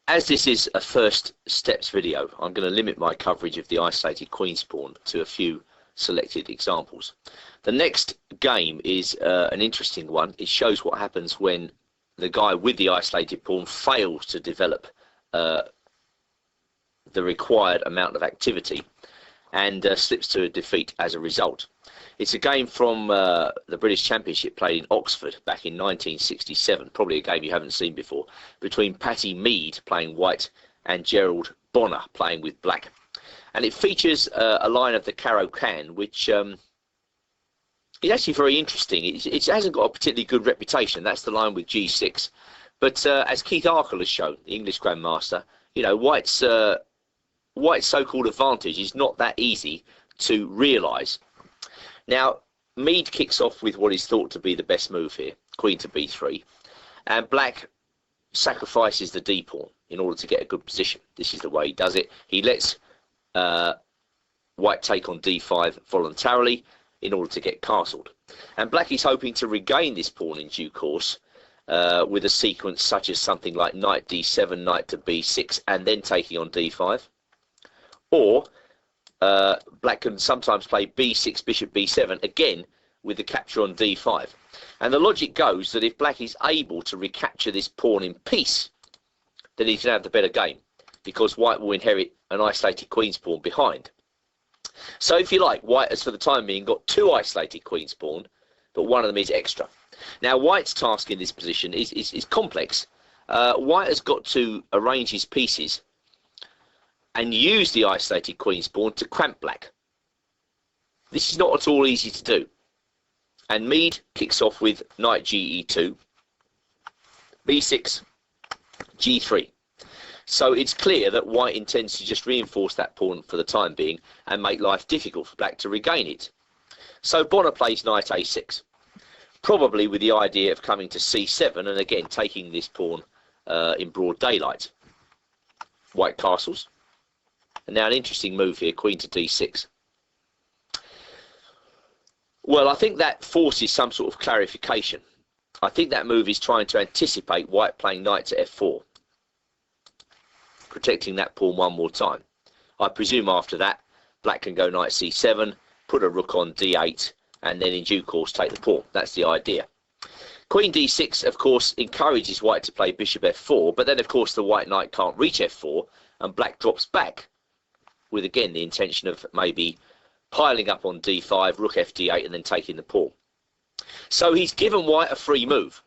As this is a first steps video, I'm going to limit my coverage of the isolated queen's pawn to a few selected examples. The next game is an interesting one. It shows what happens when the guy with the isolated pawn fails to develop the required amount of activity and slips to a defeat as a result. It's a game from the British Championship played in Oxford back in 1967, probably a game you haven't seen before, between Patty Mead playing white and Gerald Bonner playing with black. And it features a line of the Caro-Kann, which is actually very interesting. It hasn't got a particularly good reputation. That's the line with G6. But as Keith Arkle has shown, the English Grandmaster, you know, White's so-called advantage is not that easy to realise. Now, Mead kicks off with what is thought to be the best move here, queen to b3, and black sacrifices the d-pawn in order to get a good position. This is the way he does it. He lets white take on d5 voluntarily in order to get castled. And black is hoping to regain this pawn in due course with a sequence such as something like knight d7, knight to b6, and then taking on d5. Or black can sometimes play b6, bishop b7, again with the capture on d5. And the logic goes that if black is able to recapture this pawn in peace, then he can have the better game, because white will inherit an isolated queen's pawn behind. So if you like, white has for the time being got two isolated queen's pawn, but one of them is extra. Now white's task in this position is complex. White has got to arrange his pieces and use the isolated queen's pawn to cramp black. This is not at all easy to do. And Mead kicks off with knight ge2, b6, g3. So it's clear that white intends to just reinforce that pawn for the time being and make life difficult for black to regain it. So Bonner plays knight a6, probably with the idea of coming to c7 and again taking this pawn in broad daylight. White castles. And now an interesting move here, queen to d6. Well, I think that forces some sort of clarification. I think that move is trying to anticipate white playing knight to f4, protecting that pawn one more time. I presume after that, black can go knight c7, put a rook on d8, and then in due course take the pawn. That's the idea. Queen d6, of course, encourages white to play bishop f4, but then, of course, the white knight can't reach f4, and black drops back, with again the intention of maybe piling up on d5, rook fd8, and then taking the pawn. So he's given white a free move,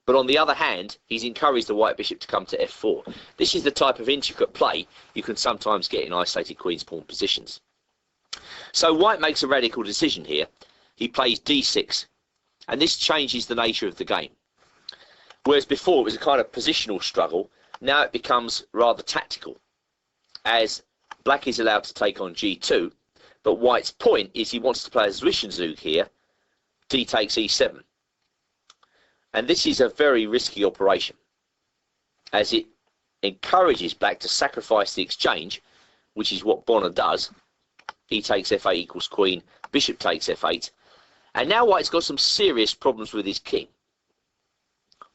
but on the other hand, he's encouraged the white bishop to come to f4. This is the type of intricate play you can sometimes get in isolated queen's pawn positions. So white makes a radical decision here. He plays d6, and this changes the nature of the game. Whereas before it was a kind of positional struggle, now it becomes rather tactical, as black is allowed to take on g2, but white's point is he wants to play a Zwischenzug here, d takes e7. And this is a very risky operation, as it encourages black to sacrifice the exchange, which is what Bonner does. He takes f8 equals queen, bishop takes f8, and now white's got some serious problems with his king.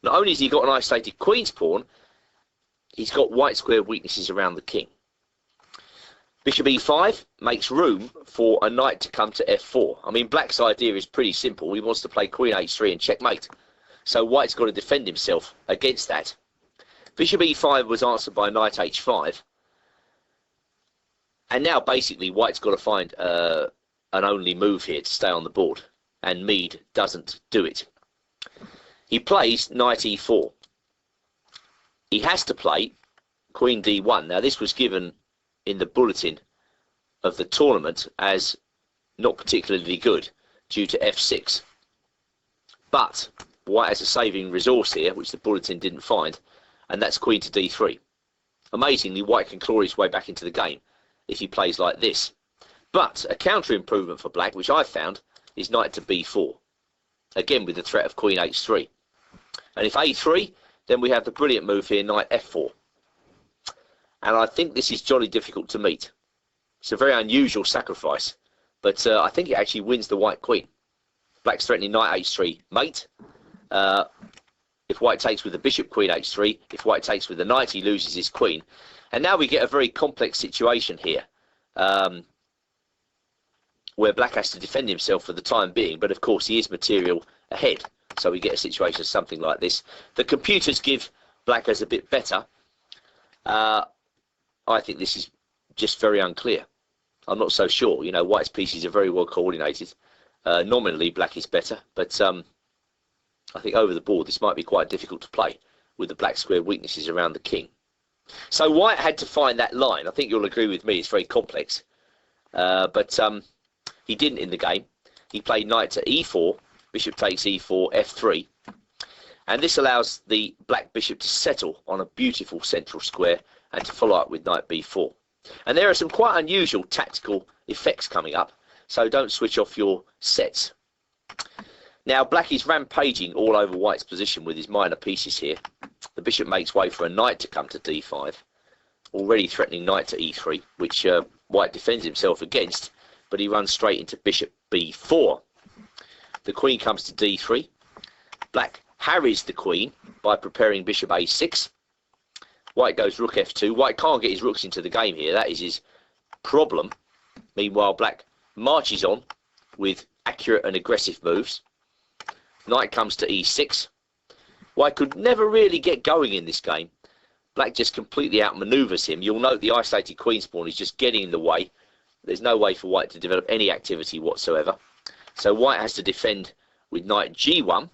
Not only has he got an isolated queen's pawn, he's got white square weaknesses around the king. Bishop e5 makes room for a knight to come to f4. I mean, black's idea is pretty simple. He wants to play queen h3 and checkmate. So white's got to defend himself against that. Bishop e5 was answered by knight h5. And now basically white's got to find an only move here to stay on the board. And Mead doesn't do it. He plays knight e4. He has to play queen d1. Now this was given in the bulletin of the tournament as not particularly good due to f6. But white has a saving resource here, which the bulletin didn't find, and that's queen to d3. Amazingly, white can claw his way back into the game if he plays like this. But a counter improvement for black, which I found, is knight to b4, again with the threat of queen h3. And if a3, then we have the brilliant move here, knight f4. And I think this is jolly difficult to meet. It's a very unusual sacrifice, but I think it actually wins the white queen. Black's threatening knight h3 mate. If white takes with the bishop, queen h3. If white takes with the knight, he loses his queen. And now we get a very complex situation here, where black has to defend himself for the time being, but of course he is material ahead. So we get a situation something like this. The computers give black as a bit better. I think this is just very unclear. I'm not so sure. You know, white's pieces are very well coordinated. Nominally, black is better, but I think over the board this might be quite difficult to play with the black square weaknesses around the king. So white had to find that line. I think you'll agree with me, it's very complex. But he didn't in the game. He played knight to e4, bishop takes e4, f3. And this allows the black bishop to settle on a beautiful central square and to follow up with knight b4. And there are some quite unusual tactical effects coming up, so don't switch off your sets. Now black is rampaging all over white's position with his minor pieces here. The bishop makes way for a knight to come to d5, already threatening knight to e3, which white defends himself against, but he runs straight into bishop b4. The queen comes to d3. Black harries the queen by preparing bishop a6. White goes rook f2. White can't get his rooks into the game here. That is his problem. Meanwhile, black marches on with accurate and aggressive moves. Knight comes to e6. White could never really get going in this game. Black just completely outmaneuvers him. You'll note the isolated queen's pawn is just getting in the way. There's no way for white to develop any activity whatsoever. So white has to defend with knight g1.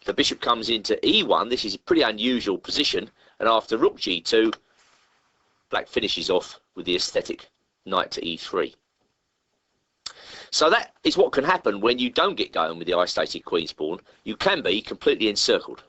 The bishop comes into e1. This is a pretty unusual position. And after rook g2, black finishes off with the aesthetic knight to e3. So that is what can happen when you don't get going with the isolated queen's pawn. You can be completely encircled.